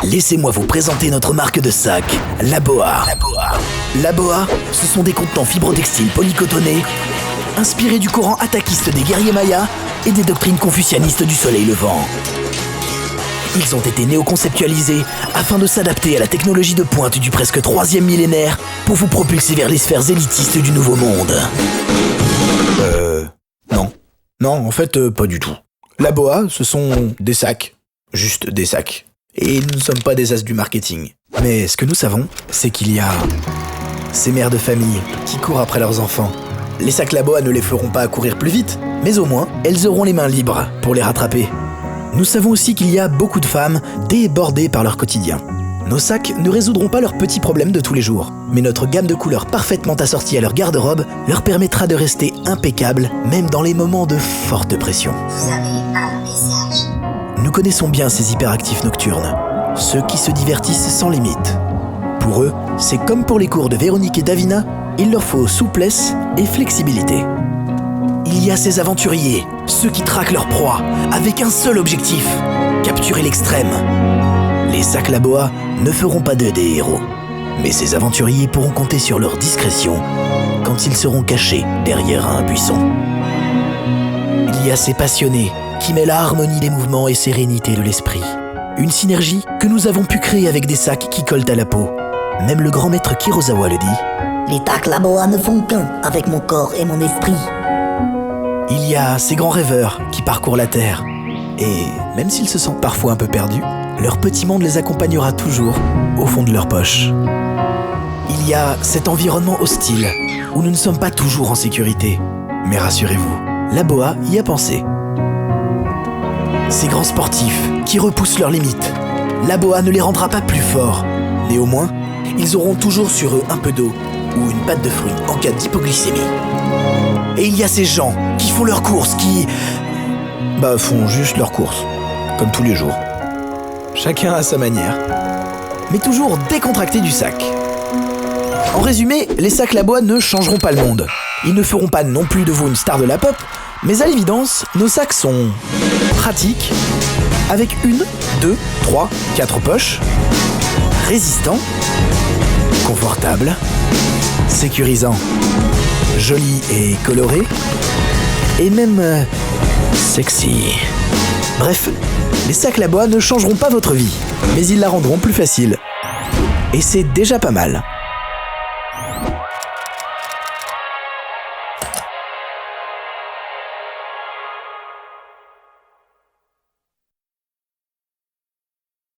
laissez-moi vous présenter notre marque de sac, Laboa. Laboa, ce sont des contenants fibrotextiles polycotonnés, inspirés du Coran attaquiste des guerriers mayas et des doctrines confucianistes du soleil levant. Ils ont été néoconceptualisés afin de s'adapter à la technologie de pointe du presque 3e millénaire pour vous propulser vers les sphères élitistes du nouveau monde. Non, en fait, pas du tout. Laboa, ce sont des sacs. Juste des sacs. Et nous ne sommes pas des as du marketing. Mais ce que nous savons, c'est qu'il y a ces mères de famille qui courent après leurs enfants. Les sacs Laboa ne les feront pas courir plus vite, mais au moins, elles auront les mains libres pour les rattraper. Nous savons aussi qu'il y a beaucoup de femmes débordées par leur quotidien. Nos sacs ne résoudront pas leurs petits problèmes de tous les jours, mais notre gamme de couleurs parfaitement assortie à leur garde-robe leur permettra de rester impeccables, même dans les moments de forte pression. Vous avez un message. Nous connaissons bien ces hyperactifs nocturnes, ceux qui se divertissent sans limite. Pour eux, c'est comme pour les cours de Véronique et Davina, il leur faut souplesse et flexibilité. Il y a ces aventuriers, ceux qui traquent leur proie, avec un seul objectif, capturer l'extrême. Les sacs Laboa ne feront pas d'eux des héros, mais ces aventuriers pourront compter sur leur discrétion quand ils seront cachés derrière un buisson. Il y a ces passionnés qui mêlent harmonie des mouvements et sérénité de l'esprit. Une synergie que nous avons pu créer avec des sacs qui collent à la peau. Même le grand maître Kurosawa le dit. Les sacs Laboa ne font qu'un avec mon corps et mon esprit. Il y a ces grands rêveurs qui parcourent la Terre. Et même s'ils se sentent parfois un peu perdus, leur petit monde les accompagnera toujours au fond de leur poche. Il y a cet environnement hostile où nous ne sommes pas toujours en sécurité. Mais rassurez-vous, Laboa y a pensé. Ces grands sportifs qui repoussent leurs limites, Laboa ne les rendra pas plus forts. Néanmoins, ils auront toujours sur eux un peu d'eau ou une pâte de fruits en cas d'hypoglycémie. Et il y a ces gens qui font leurs courses, font juste leurs courses, comme tous les jours. Chacun à sa manière, mais toujours décontracté du sac. En résumé, les sacs Laboa ne changeront pas le monde. Ils ne feront pas non plus de vous une star de la pop, mais à l'évidence, nos sacs sont pratiques, avec 1, 2, 3, 4 poches, résistants, confortables, sécurisants, jolis et colorés, et même sexy. Bref, les sacs Laboa ne changeront pas votre vie, mais ils la rendront plus facile. Et c'est déjà pas mal.